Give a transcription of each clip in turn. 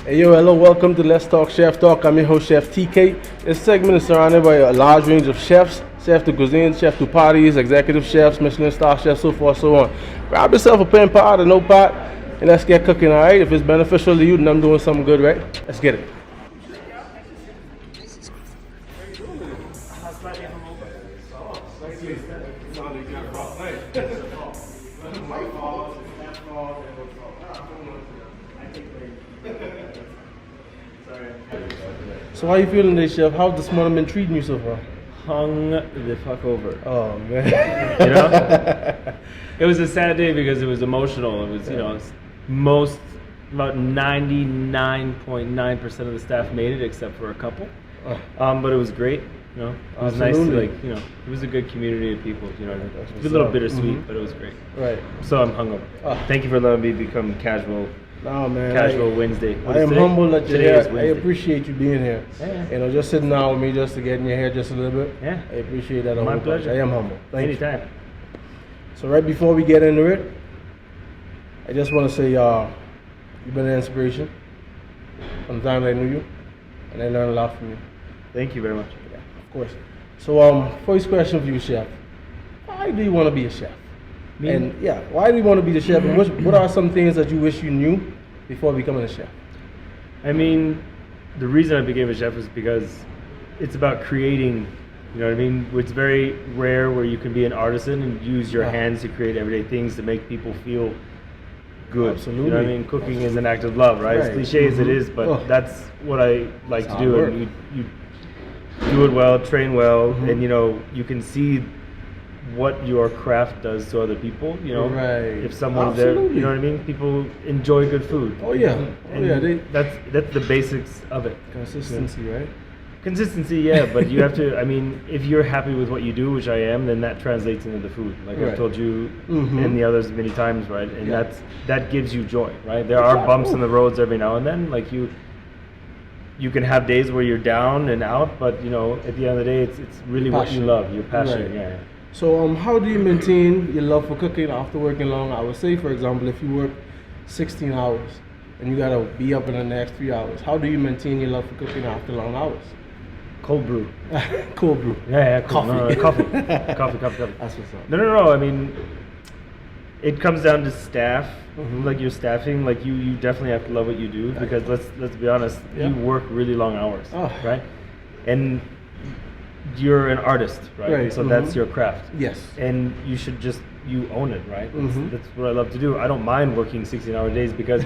Hey yo, hello, welcome to Let's Talk Chef Talk. I'm your host, Chef TK. This segment is surrounded by a large range of chefs, chef to cuisine, chef to parties, executive chefs, Michelin star chefs, so forth, so on. Grab yourself a pen pad, a notepad, and let's get cooking, alright? If it's beneficial to you, then I'm doing something good, right? Let's get it. So how you feeling today, Chef? How's this morning been treating you so far? Hung the fuck over. Oh man. You know? It was a sad day because it was emotional. It was, about 99.9% of the staff made it except for a couple. But it was great. You know, it was Absolutely. nice to it was a good community of people. You know, it was a little bittersweet, but it was great. Right. So I'm hungover. Thank you for letting me become casual. No man. Casual Wednesday. I am humbled that you're here. I appreciate you being here. Yeah. Just sitting down with me just to get in your hair just a little bit. Yeah. I appreciate that. My pleasure. I am humble. Thank you. Anytime. So right before we get into it, I just want to say you've been an inspiration from the time I knew you, and I learned a lot from you. Thank you very much. Yeah, of course. So first question for you, Chef. Why do you want to be a chef? Me? And why do you want to be the chef? And what are some things that you wish you knew before becoming a chef? I mean, the reason I became a chef is because it's about creating, you know what I mean? It's very rare where you can be an artisan and use your hands to create everyday things to make people feel good. Absolutely. You know what I mean? Cooking is an act of love, right? As cliche as it is, but that's what I like to do. And you do it well, train well, and you can see what your craft does to other people, if someone's there, you know what I mean? People enjoy good food. Oh yeah, that's the basics of it. Consistency, right? Consistency, yeah, but you have to, I mean, if you're happy with what you do, which I am, then that translates into the food. Like I've told you and the others many times, right? And that gives you joy, right? There are bumps in the roads every now and then, like you can have days where you're down and out, but at the end of the day, it's really what you love, your passion, yeah. So how do you maintain your love for cooking after working long hours? Say, for example, if you work 16 hours and you gotta be up in the next 3 hours, how do you maintain your love for cooking after long hours? Cold brew. Cold brew. Yeah, coffee. No, coffee. Coffee. That's what's up. No. I mean, it comes down to staff. Like your staffing, like you definitely have to love what you do because let's be honest, you work really long hours, right? And you're an artist, right? So that's your craft. Yes. And you should you own it, right? That's what I love to do. I don't mind working 16-hour days because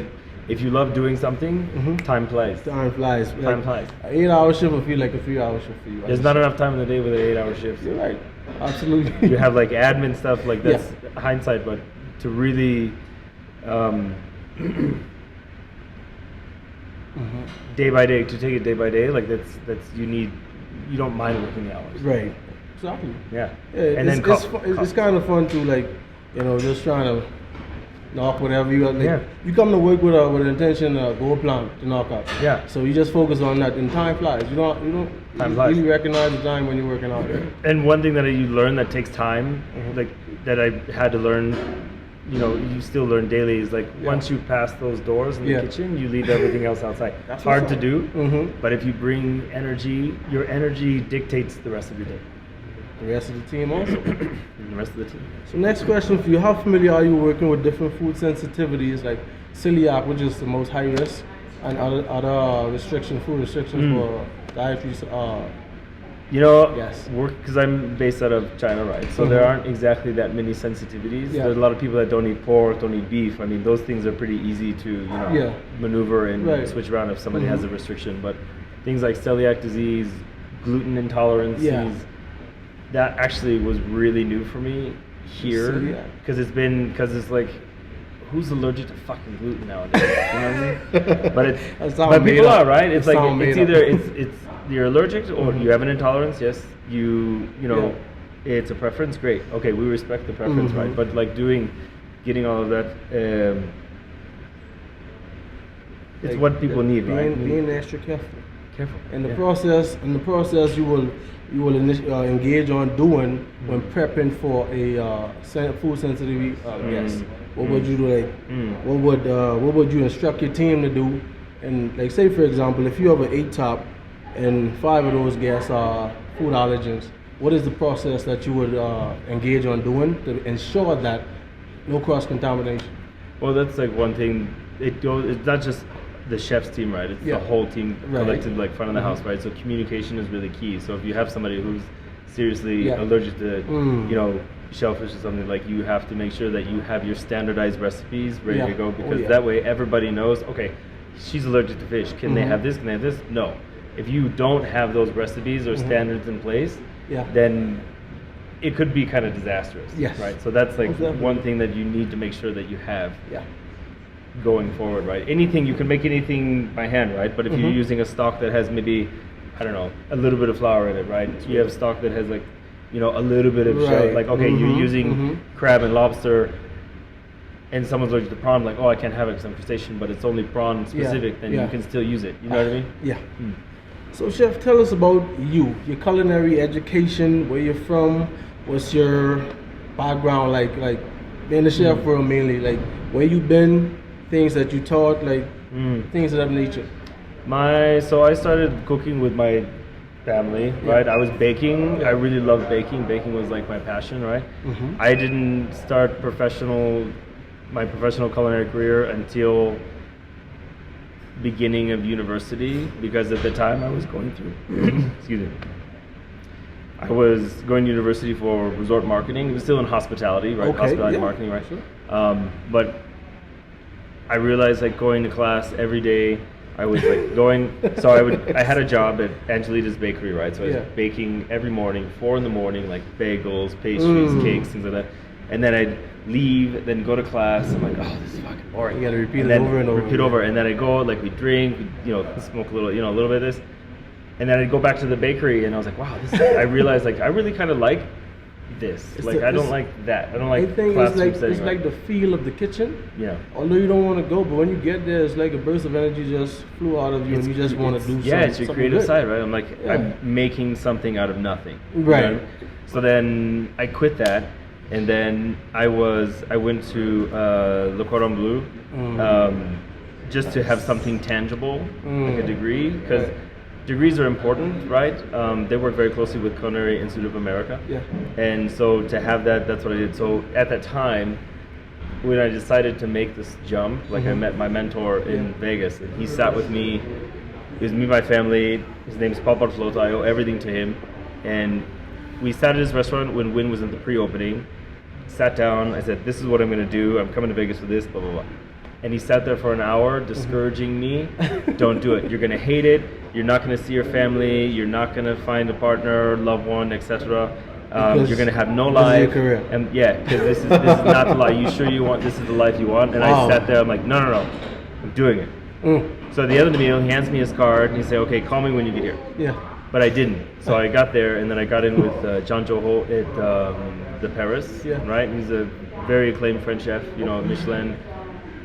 if you love doing something, time flies. Time flies. Time flies. An 8-hour shift will feel like a 3-hour shift for you. There's not enough time in the day with an 8-hour shift. You're right. Absolutely. You have like admin stuff, like that's hindsight, but to really day by day, to take it day by day, like that's you don't mind working the hours. Right. Exactly. Yeah. And then it's kind of fun to just trying to knock whatever you got. You come to work with an intention, a goal plan to knock out. Yeah. So you just focus on that, and time flies. You don't really recognize the time when you're working out there. And one thing that you learn that takes time, like that I had to learn, you still learn daily, is like once you pass those doors in the kitchen, you leave everything else outside. That's hard to do, but if you bring energy, your energy dictates the rest of your day. The rest of the team also. And the rest of the team. So next question for you, how familiar are you working with different food sensitivities like celiac, which is the most high risk, and other food restrictions for dietary work, because I'm based out of China, right? So there aren't exactly that many sensitivities. There's a lot of people that don't eat pork, don't eat beef. I mean, those things are pretty easy to maneuver and switch around if somebody has a restriction. But things like celiac disease, gluten intolerances, that actually was really new for me here, because it's like, who's allergic to fucking gluten nowadays? You know what I mean? But people are, right? It's like it's either it's you're allergic or you have an intolerance. Yes, it's a preference. Great. Okay, we respect the preference, right? But like getting all of that, it's what people need, right? Being extra careful. In the process, you will engage on doing when prepping for a food sensitivity guest. What would you do? What would you instruct your team to do And like say for example, if you have an 8 top and 5 of those guests are food allergens, what is the process that you would engage on doing to ensure that no cross contamination? Well, that's like one thing. It's not just the chef's team, right? It's the whole team collected, like front of the house, right? So communication is really key. So if you have somebody who's seriously allergic to, you know, shellfish or something, like you have to make sure that you have your standardized recipes ready to go, because that way everybody knows, okay, she's allergic to fish. Can they have this? Can they have this? No. If you don't have those recipes or standards in place, then it could be kind of disastrous, right? So that's like one thing that you need to make sure that you have going forward, right? Anything, you can make anything by hand, right? But if you're using a stock that has maybe, I don't know, a little bit of flour in it, right? You have stock that has like, you know, a little bit of shell, like, okay, you're using crab and lobster, and someone's allergic to prawn, like, oh, I can't have it because I'm crustacean, but it's only prawn specific, then you can still use it. You know what I mean? Yeah. So, Chef, tell us about you, your culinary education, where you're from, what's your background, like being a chef world mainly, like where you been, things that you taught, like things of that nature. So I started cooking with my family, right? I was baking. I really loved baking. Baking was like my passion, right? I didn't start my professional culinary career until beginning of university, because at the time I was going through excuse me, I was going to university for resort marketing. It was still in hospitality, right? Hospitality marketing, right? But I realized like going to class every day, I was like going, so I had a job at Angelita's Bakery, right? So I was baking every morning, 4 in the morning, like bagels, pastries, cakes, things like that. And then I'd leave, then go to class. I'm like, oh, this is fucking boring. You gotta repeat it over and over. Repeat over, and then I go, like we drink, you know, smoke a little, you know, a little bit of this. And then I'd go back to the bakery, and I was like, wow, I realized like I really kind of like this. I don't like that. I don't like classroom setting. It's like the feel of the kitchen. Yeah. Although you don't want to go, but when you get there, it's like a burst of energy just flew out of you, and you just want to do something. Yeah, it's your creative side, right? I'm like, I'm making something out of nothing. Right. You know? So then I quit that, and then I went to Le Cordon Bleu, just to have something tangible, like a degree, because degrees are important, right? They work very closely with Culinary Institute of America. Yeah. And so to have that, that's what I did. So at that time, when I decided to make this jump, like I met my mentor in Vegas, and he sat with me. It was me and my family. His name's Paul Bartolotto. I owe everything to him. And we sat at his restaurant when Wynn was in the pre-opening. Sat down. I said, this is what I'm going to do. I'm coming to Vegas for this, blah, blah, blah. And he sat there for an hour discouraging me. Don't do it. You're going to hate it. You're not going to see your family. You're not going to find a partner, loved one, etc. You're going to have no life. Career. And yeah, because this is not the life. You sure you want? This is the life you want? And I sat there. I'm like, no. I'm doing it. So at the end of the meal, he hands me his card, and he said, okay, call me when you get here. Yeah. But I didn't. So I got there, and then I got in with John Joho at the Paris. Yeah. Right. He's a very acclaimed French chef. You know, Michelin.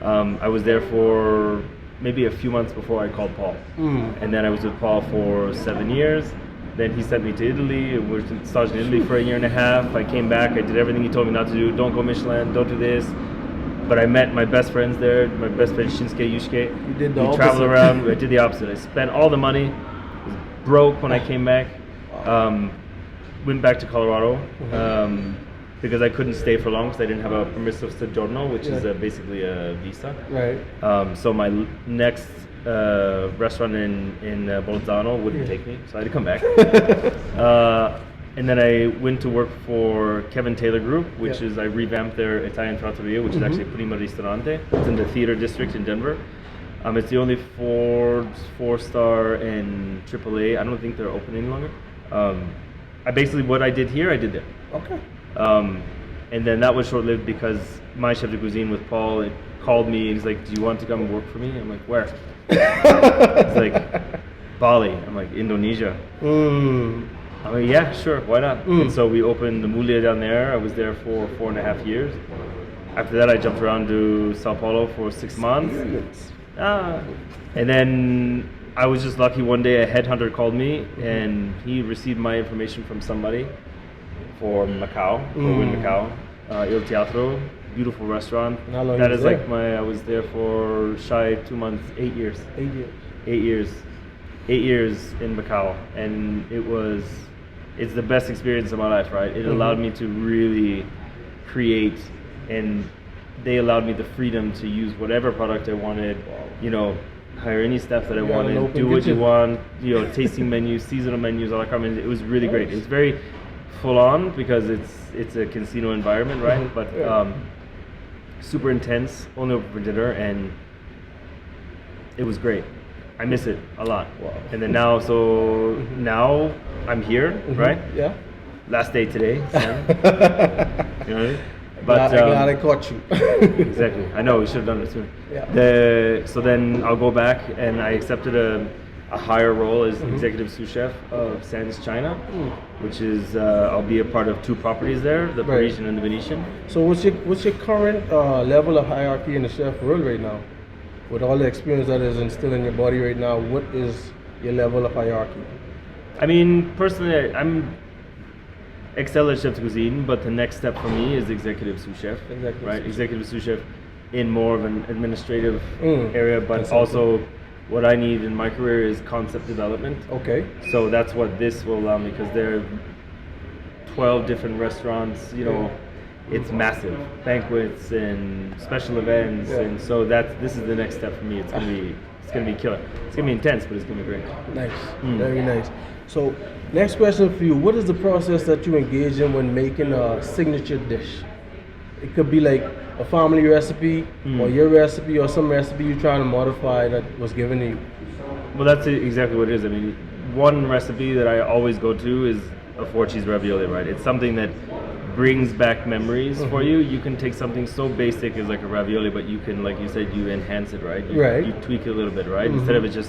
I was there for maybe a few months before I called Paul. And then I was with Paul for 7 years. Then he sent me to Italy. We were staged in Italy for 1.5 years. I came back. I did everything he told me not to do. Don't go Michelin. Don't do this. But I met my best friends there. My best friend Shinsuke Yusuke. You did the opposite. We traveled around. I did the opposite. I spent all the money. Was broke when I came back. Went back to Colorado. Because I couldn't stay for long because I didn't have a permesso soggiorno, which is basically a visa. Right. So my next restaurant in Bolzano wouldn't take me, so I had to come back. And then I went to work for Kevin Taylor Group, which is, I revamped their Italian trattoria, which is actually Primo Ristorante. It's in the theater district in Denver. It's the only four-star and AAA. I don't think they're open any longer. I basically, what I did here, I did there. Okay. And then that was short-lived because my chef de cuisine with Paul called me and he's like, do you want to come work for me? I'm like, where? It's like, Bali. I'm like, Indonesia. I'm like, yeah, sure, why not? And so we opened the Mulia down there. I was there for 4.5 years. After that, I jumped around to Sao Paulo for 6 months. And then I was just lucky. One day a headhunter called me and he received my information from somebody for Macau, for Wynn Macau, Il Teatro, beautiful restaurant. And how long That you is was like I was there for shy 2 months, 8 years. 8 years. 8 years. 8 years in Macau, and it's the best experience of my life, right? It allowed me to really create, and they allowed me the freedom to use whatever product I wanted, hire any staff that I wanted, do what you want, tasting menus, seasonal menus, all that kind of. It was really great. It's very full on because it's a casino environment, right? But super intense, only open for dinner, and it was great. I miss it a lot. Wow. And then now I'm here, right? Yeah. Last day today. So, you know what I mean? But I'm glad I caught you. Exactly. I know we should have done it sooner. Yeah. So then I'll go back, and I accepted a higher role as executive sous chef of Sands China, which is I'll be a part of 2 properties there, the Parisian and the Venetian. So what's your current level of hierarchy in the chef world right now? With all the experience that is instilled in your body right now, what is your level of hierarchy? I mean, personally, I'm excel at chef de cuisine, but the next step for me is executive sous chef, Executive sous chef in more of an administrative area, but also what I need in my career is concept development. Okay. So that's what this will allow me, because there are 12 different restaurants, it's massive, banquets and special events, and so this is the next step for me. It's gonna be killer. It's gonna be intense, but it's gonna be great. Nice, very nice. So, next question for you: what is the process that you engage in when making a signature dish? It could be like a family recipe, or your recipe, or some recipe you're trying to modify that was given to you. Well, that's exactly what it is. I mean, one recipe that I always go to is a 4-cheese ravioli, right? It's something that brings back memories for you. You can take something so basic as like a ravioli, but you can, like you said, you enhance it, right? You tweak it a little bit, right? Instead of it's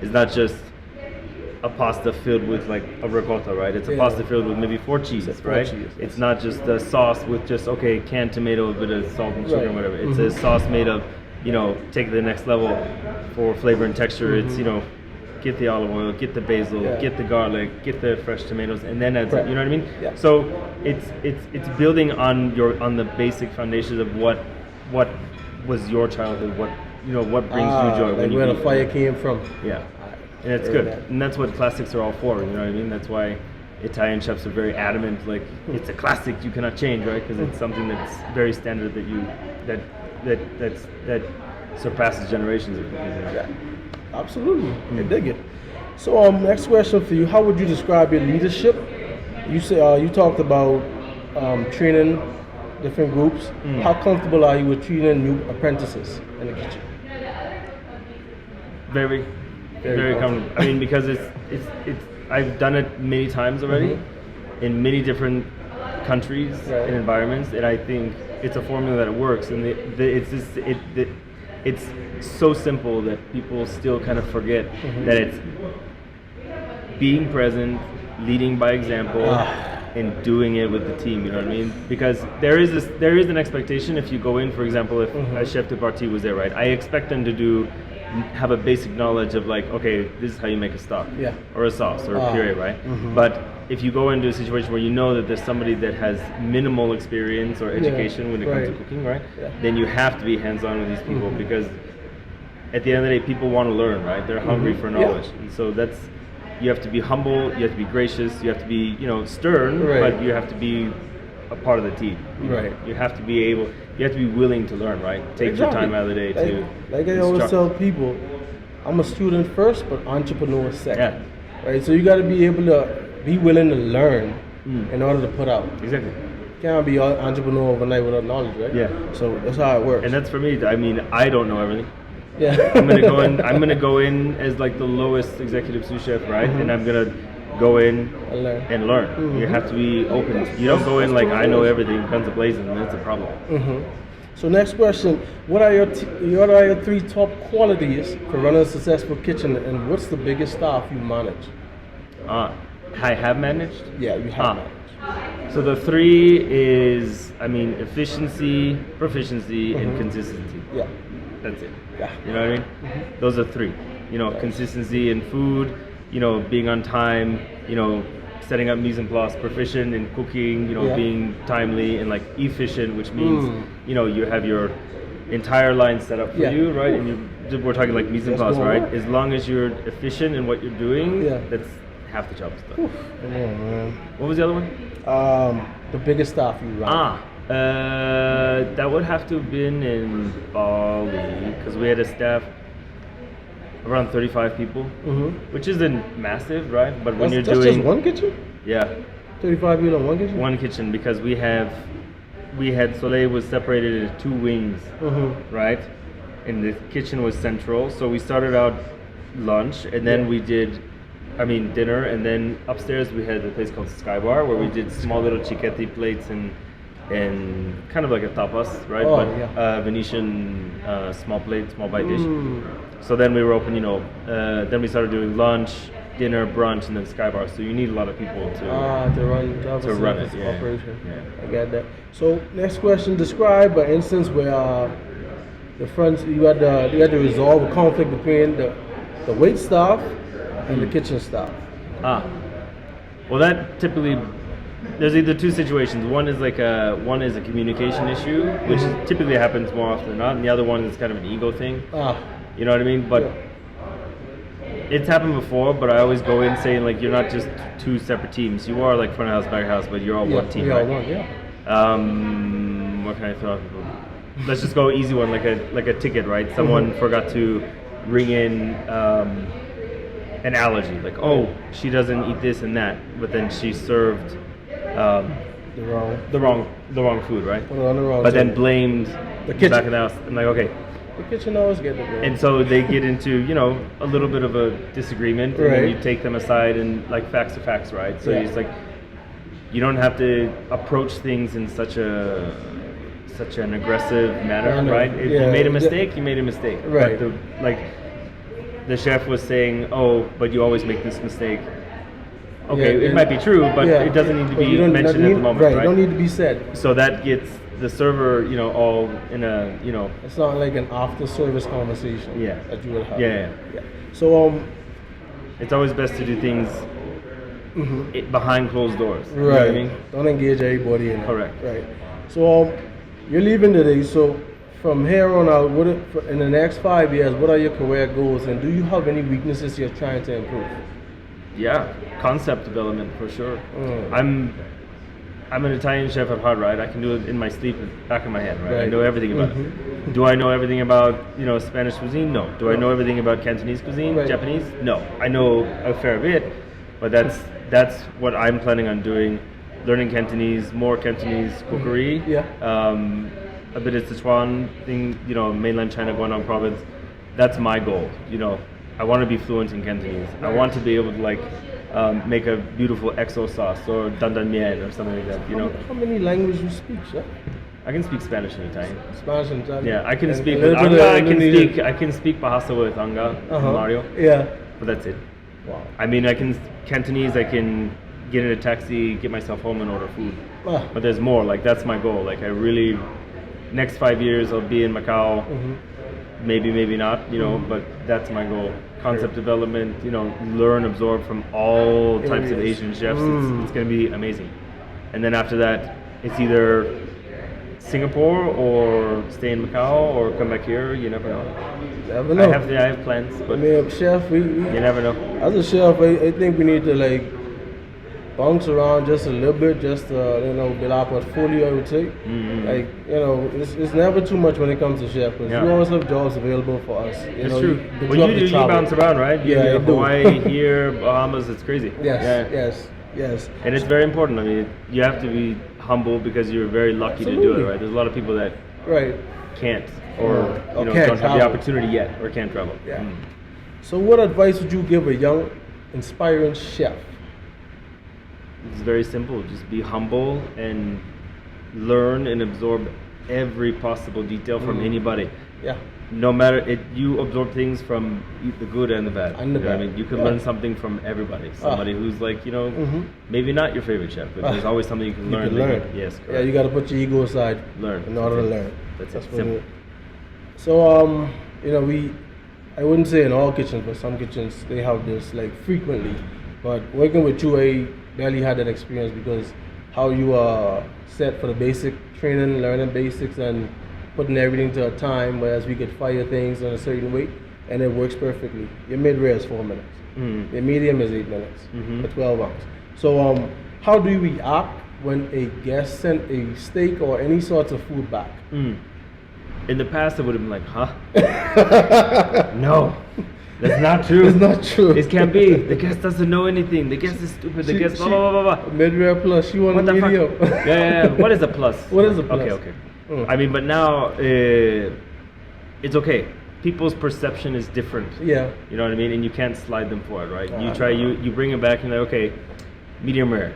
not just a pasta filled with like a ricotta, right? It's a pasta filled with maybe 4 cheese, right? It's not just a sauce with just canned tomato, a bit of salt and sugar and whatever. It's a sauce made of, take it to the next level for flavor and texture. It's get the olive oil, get the basil, get the garlic, get the fresh tomatoes, and then add, you know what I mean? Yeah. So it's building on the basic foundations of what was your childhood, what brings you joy, like where the fire came from. Yeah, and it's good, and that's what classics are all for. You know what I mean? That's why Italian chefs are very adamant. Like it's a classic, you cannot change, right? Because it's something that's very standard that surpasses generations of cooking. Yeah. Absolutely, I dig it. So, next question for you: how would you describe your leadership? You say you talked about training different groups. How comfortable are you with training new apprentices in the kitchen? Very comfortable. I mean, because it's I've done it many times already in many different countries and environments, and I think it's a formula that works. And it's so simple that people still kind of forget that it's being present, leading by example, and doing it with the team. You know what I mean? Because there is an expectation if you go in, for example, if a chef de partie was there, right? I expect them to have a basic knowledge of like, okay, this is how you make a stock, or a sauce, or a puree, right? But if you go into a situation where you know that there's somebody that has minimal experience or education when it comes to cooking, right? Then you have to be hands-on with these people, because at the end of the day, people want to learn, right? They're hungry for knowledge, and so you have to be humble, you have to be gracious, you have to be, stern, but you have to be a part of the team. You have to be willing to learn, right? Take your time out of the day to. Like I always tell people, I'm a student first, but entrepreneur second. Right? So you got to be able to be willing to learn in order to put out. Exactly. Can't be an entrepreneur overnight without knowledge, right? Yeah. So that's how it works. And that's for me. I mean, I don't know everything. Yeah. I'm gonna go in as like the lowest executive sous chef, right? And I'm gonna go in and learn. You have to be open. You don't go in like I know everything, guns blazing, and that's a problem. So next question: what are your 3 top qualities for running a successful kitchen, and what's the biggest staff you manage? I have managed. Yeah, you have managed. So the 3 is, efficiency, proficiency, and consistency. Yeah. That's it. Yeah. You know what I mean? Those are 3. Consistency in food, being on time, setting up mise en place, proficient in cooking, being timely, and like efficient, which means you have your entire line set up for you, right? And we're talking like mise en place, right? As long as you're efficient in what you're doing, that's half the job is done. Come on, man. What was the other one? The biggest staff you run. That would have to have been in Bali, because we had a staff around 35 people, which isn't massive, right? But when you're doing just one kitchen? Yeah. 35 people in one kitchen? One kitchen, because we had Soleil was separated into 2 wings, right? And the kitchen was central. So we started out lunch, and then we did, dinner, and then upstairs we had a place called Sky Bar where we did small little chiquetti plates and kind of like a tapas, right? Venetian small plate, small bite dish. So then we were open, then we started doing lunch, dinner, brunch, and then Sky Bar. So you need a lot of people to run it. Operation. Yeah. I get that. So next question: describe an instance where you had to resolve a conflict between the wait staff and the kitchen staff. Well, that typically, there's either 2 situations. One is a communication issue, which typically happens more often than not, and the other one is kind of an ego thing. You know what I mean? But it's happened before, but I always go in saying like, you're not just 2 separate teams. You are like front of house, back of house, but you're all one team, right? What can I throw out? Let's just go easy one, like a ticket, right? Someone forgot to ring in an allergy, like, she doesn't eat this and that, but then she served the wrong food, right? But then blamed the kitchen back in the house. I'm like, okay. The kitchen always get it. And so they get into, a little bit of a disagreement, and then you take them aside and like facts are facts, right? So it's like, you don't have to approach things in such an aggressive manner, right? If you made a mistake, you made a mistake. Right. But the chef was saying, but you always make this mistake. Okay, it might be true, but it doesn't need to be mentioned at the moment, right? It don't need to be said. So that gets the server, all in a, It's not like an after-service conversation that you will have. Yeah. So, it's always best to do things behind closed doors. Right. You know what I mean? Don't engage everybody in it. Correct. Right. So, you're leaving today, so from here on out, in the next 5 years, what are your career goals, and do you have any weaknesses you're trying to improve? Yeah, concept development for sure. I'm an Italian chef at heart, right? I can do it in my sleep, back of my head, right? I know everything about it. Do I know everything about Spanish cuisine? No. Do I know everything about Cantonese cuisine? Japanese? No. I know a fair bit, but that's what I'm planning on doing. Learning Cantonese, more Cantonese cookery. A bit of Sichuan thing, mainland China, Guangdong province. That's my goal. I want to be fluent in Cantonese. I want to be able to make a beautiful XO sauce or dandan mian or something like that. How many languages you speak, sir? I can speak Spanish and Italian. Spanish and Italian. Yeah, I can speak with Anga. I can speak Bahasa with Anga, Mario. Yeah. But that's it. Wow. I can Cantonese. I can get in a taxi, get myself home, and order food. But there's more. Like, that's my goal. Like, I really, next 5 years I'll be in Macau. Maybe not. But that's my goal. Concept development. Learn, absorb from all types of Asian chefs. It's going to be amazing. And then after that, it's either Singapore or stay in Macau or come back here. You never know. Never know. I have plans, but chef, you never know. As a chef, I think we need to bounce around just a little bit, just to build our portfolio. I would say, it's never too much when it comes to chef, because you always have jobs available for us. It's true. You bounce around, right? Hawaii, here, Bahamas. It's crazy. Yes. And it's very important. You have to be humble because you're very lucky to do it, right? There's a lot of people that can't or don't have the opportunity yet or can't travel. Yeah. So what advice would you give a young, inspiring chef? It's very simple. Just be humble and learn and absorb every possible detail from anybody. Yeah. No matter you absorb things from the good and the bad. You can learn something from everybody. Somebody who's maybe not your favorite chef, but there's always something you can learn. Yes, correct. Yeah, you got to put your ego aside. Learn. In order to learn. That's simple. So, I wouldn't say in all kitchens, but some kitchens, they have this frequently. But working with you, barely had that experience because how you are set for the basic training, learning basics and putting everything to a time, whereas we could fire things in a certain way and it works perfectly. Your mid-rare is 4 minutes. Your medium is 8 minutes for 12 ounce. So how do you react when a guest sent a steak or any sorts of food back? In the past, I would have been like, huh? No, that's not true. It's not true. It can't be. The guest doesn't know anything. The guest is stupid. The guest blah, blah, blah, blah. Mid-rare plus, she wanted medium. Yeah. What is a plus? What is a plus? Okay. I mean, but now, it's okay. People's perception is different. Yeah. You know what I mean? And you can't slide them for it, right? You bring it back and like, okay, medium rare.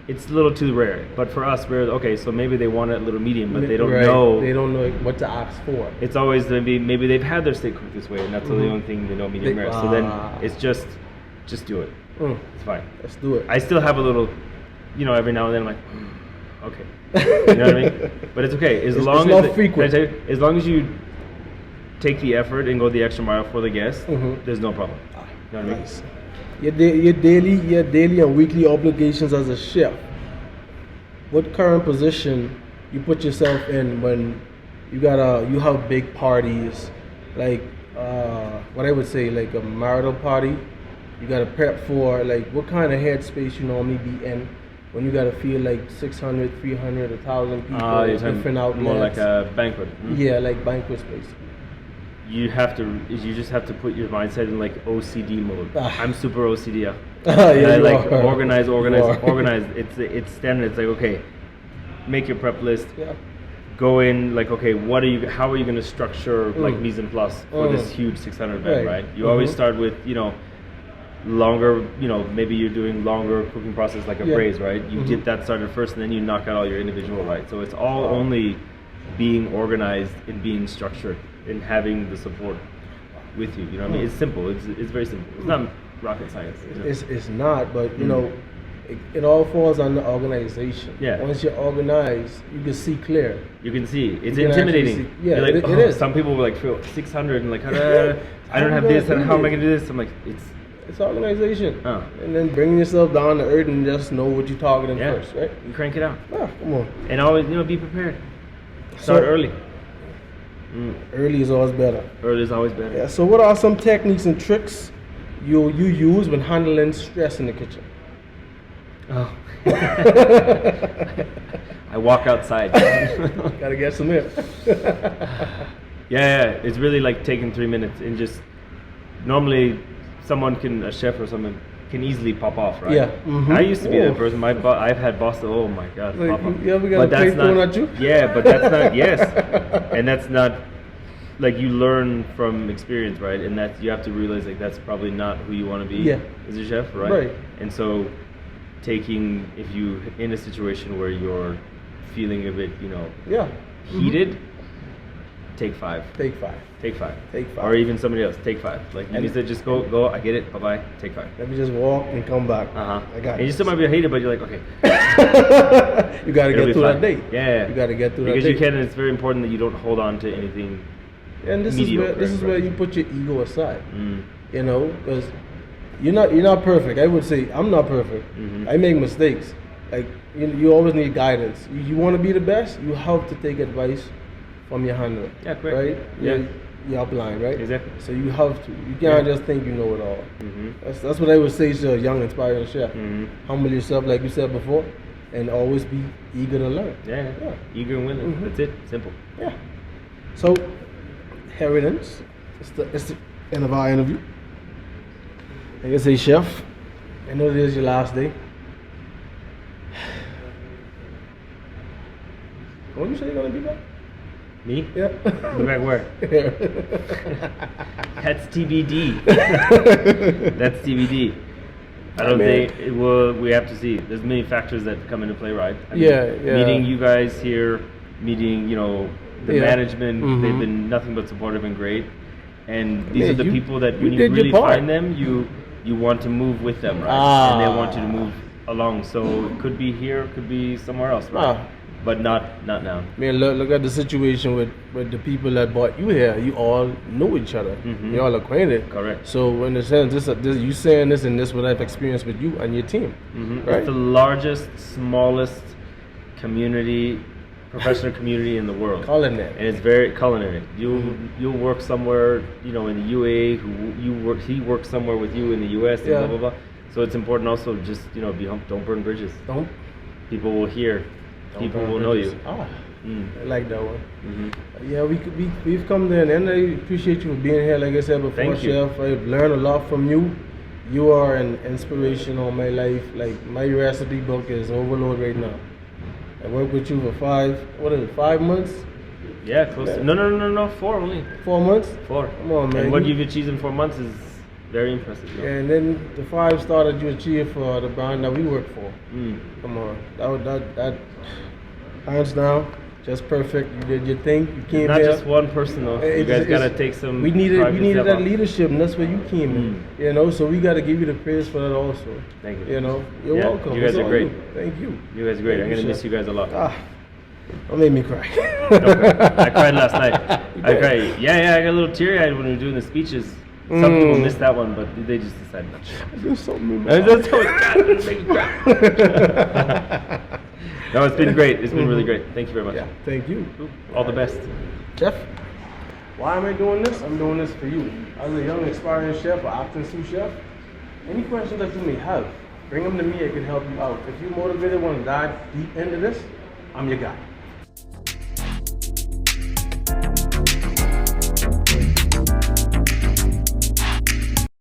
It's a little too rare, but for us, we're okay. So maybe they want it a little medium, but they don't know. They don't know what to ask for. It's always maybe they've had their steak cooked this way, and that's the only thing they know medium rare. So then it's just do it. It's fine. Let's do it. I still have a little, every now and then I'm like, okay, you know what I mean? But it's okay as long as frequent. As long as you take the effort and go the extra mile for the guest, there's no problem. You know what I mean? Your daily and weekly obligations as a chef. What current position you put yourself in when you have big parties, like what I would say like a marital party? You gotta prep for like what kind of headspace you normally be in when you gotta feel like 600, 300, 1,000 people, different outlets. More like a banquet. Yeah, like banquet space. You just have to put your mindset in like OCD mode. I'm super OCD. Yeah, I organize. It's standard. It's like, okay, make your prep list. Yeah. Go in like, okay, how are you going to structure like mise en place for this huge 600 event, right? You always start with, longer, maybe you're doing longer cooking process like a braise, right? You get that started first and then you knock out all your individual, right? So it's all only being organized and being structured and having the support with you. You know what I mean? It's simple. It's very simple. It's not rocket science. It's not, but it all falls on the organization. Yeah. Once you're organized, you can see clear. You can see. It's intimidating. Yeah, like, it is. Some people will like feel 600 and like, I don't have this, and how am I gonna do this? I'm like, it's organization. And then bringing yourself down to earth and just know what you're targeting first, right? You crank it out. Come on. And always, be prepared. Start early. Early is always better. Early is always better. Yeah. So what are some techniques and tricks you use when handling stress in the kitchen? Oh. I walk outside. Gotta get some air. Yeah. It's really like taking 3 minutes and just normally a chef or someone can easily pop off, right? Yeah. I used to be that person. I've had bosses. Oh my God, like, pop off. You ever got a plate thrown at you? Yeah, but that's not. Yes, and that's not. Like you learn from experience, right? And that you have to realize like that's probably not who you want to be as a chef, right? Right. And so, if you in a situation where you're feeling a bit, heated, take 5. Take 5. Take 5. Take 5. Or even somebody else, take 5. Like you said, just go. I get it. Bye bye. Take 5. Let me just walk and come back. I got it. And you still might be hated, but you're like, okay. You got to get through that day. Yeah. You got to get through that day. Because you can, and it's very important that you don't hold on to anything. And this is where you put your ego aside. Because you're not perfect. I would say I'm not perfect. I make mistakes. Like you always need guidance. You want to be the best. You have to take advice from your handler. Yeah, correct. Right? Yeah. Your upline, right? Exactly. So you have to. You can't just think you know it all. That's what I would say to a young aspiring chef. Humble yourself, like you said before, and always be eager to learn. Yeah. Eager and willing. That's it. Simple. Yeah. So, here it is. It's the end of our interview. Like I say, chef, I know this is your last day. When you say you're gonna be back? Me? Yeah. Be back where? That's TBD. That's TBD. I don't think it will. We have to see. There's many factors that come into play, right? I mean, meeting you guys here, meeting the management. They've been nothing but supportive and great. And these are the people that when you really find them, you want to move with them, right? And they want you to move along. So it could be here, it could be somewhere else, right? but not now. Man, look at the situation with the people that brought you here. You all know each other. You all acquainted. Correct. So in a sense, this you saying this and this what I've experienced with you and your team. Right? It's the largest, smallest community, professional community in the world. Culinary. And it's very culinary. You'll work somewhere, in the UAE. He works somewhere with you in the US. And blah blah blah. So it's important also just don't burn bridges. Don't. People will hear. People will know you. I like that one. Yeah, we've come to an end. I appreciate you for being here. Like I said before, Thank you. Chef, I've learned a lot from you. You are an inspiration on my life. Like my recipe book is overload right now. I worked with you for 5 months? Yeah, close to. No, 4 only. 4 months? 4. Come on, man. And what you've achieved in 4 months is very impressive. Yeah, and then the 5 star that you achieved for the brand that we work for. Come on, that hands down, just perfect. You did your thing. You came Not here. just one person though. You guys gotta take some. We needed that out. leadership, and that's where you came in. So we gotta give you the praise for that also. Thank you. You're welcome. You guys are great. Thank you. You guys are great. I'm gonna miss you guys a lot. Don't make me cry. I cried last night. I cried. Yeah, I got a little teary-eyed when we were doing the speeches. Some people missed that one, but they just decided not to. Do something. That's how it's make me cry. No, it's been great. It's been really great. Thank you very much. Yeah, thank you. All the best. Chef, why am I doing this? I'm doing this for you. As a young aspiring chef or acting sous chef, any questions that you may have, bring them to me. I can help you out. If you're motivated, want to dive deep into this, I'm your guy.